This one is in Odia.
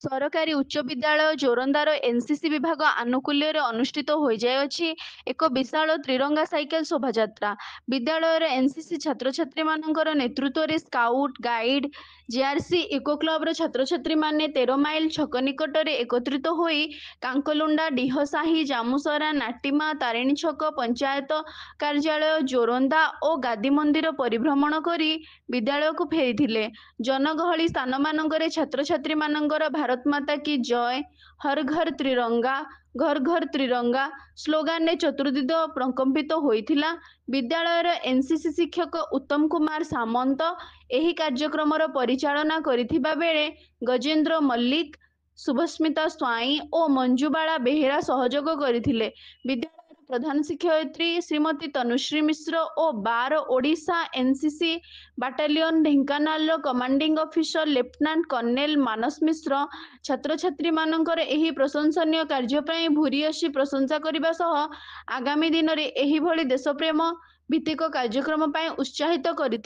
ସରକାରୀ ଉଚ୍ଚ ବିଦ୍ୟାଳୟ ଜୋରନ୍ଦାର ଏନସିସି ବିଭାଗ ଆନୁକୂଲ୍ୟରେ ଅନୁଷ୍ଠିତ ହୋଇଯାଇଅଛି ଏକ ବିଶାଳ ତ୍ରିରଙ୍ଗା ସାଇକେଲ ଶୋଭାଯାତ୍ରା। ବିଦ୍ୟାଳୟର ଏନସିସି ଛାତ୍ରଛାତ୍ରୀମାନଙ୍କର ନେତୃତ୍ୱରେ ସ୍କାଉଟ, ଗାଇଡ୍, ଜେଆରସି ଇକୋ କ୍ଲବର ଛାତ୍ରଛାତ୍ରୀମାନେ 13 ମାଇଲ ଛକ ନିକଟରେ ଏକତ୍ରିତ ହୋଇ କାଙ୍କଲୁଣ୍ଡା, ଡିହସାହି, ଜାମୁସରା, ନାଟିମା, ତାରିଣୀ ଛକ, ପଞ୍ଚାୟତ କାର୍ଯ୍ୟାଳୟ, ଜୋରନ୍ଦା ଓ ଗାଦି ମନ୍ଦିର ପରିଭ୍ରମଣ କରି ବିଦ୍ୟାଳୟକୁ ଫେରିଥିଲେ। ଜନଗହଳି ସ୍ଥାନମାନଙ୍କରେ ଛାତ୍ରଛାତ୍ରୀମାନଙ୍କର ଭାରତ ମାତା କି ଜୟ, ହର ଘର ତ୍ରିରଙ୍ଗା ସ୍ଲୋଗାନରେ ଚତୁର୍ଦ୍ଦିଗ ପ୍ରକମ୍ପିତ ହୋଇଥିଲା। ବିଦ୍ୟାଳୟର ଏନସିସି ଶିକ୍ଷକ ଉତ୍ତମ କୁମାର ସାମନ୍ତ ଏହି କାର୍ଯ୍ୟକ୍ରମର ପରିଚାଳନା କରିଥିବା ବେଳେ ଗଜେନ୍ଦ୍ର ମଲ୍ଲିକ, ଶୁଭସ୍ମିତା ସ୍ୱାଇଁ ଓ ମଞ୍ଜୁବାଳା ବେହେରା ସହଯୋଗ କରିଥିଲେ। ବିଦ୍ୟାଳୟର ପ୍ରଧାନ ଶିକ୍ଷୟିତ୍ରୀ ଶ୍ରୀମତୀ ତନୁଶ୍ରୀ ମିଶ୍ର ଓ 12 ଓଡ଼ିଶା ଏନସିସି ବାଟାଲିୟନ ଢେଙ୍କାନାଳର commanding officer lieutenant colonel Manas Mishra ଛାତ୍ରଛାତ୍ରୀମାନଙ୍କର ଏହି ପ୍ରଶଂସନୀୟ କାର୍ଯ୍ୟ ପାଇଁ ଭୂରିୟସୀ ପ୍ରଶଂସା କରିବା ସହ ଆଗାମୀ ଦିନରେ ଏହିଭଳି ଦେଶପ୍ରେମ ଭିତ୍ତିକ କାର୍ଯ୍ୟକ୍ରମ ପାଇଁ ଉତ୍ସାହିତ କରିଥିଲେ।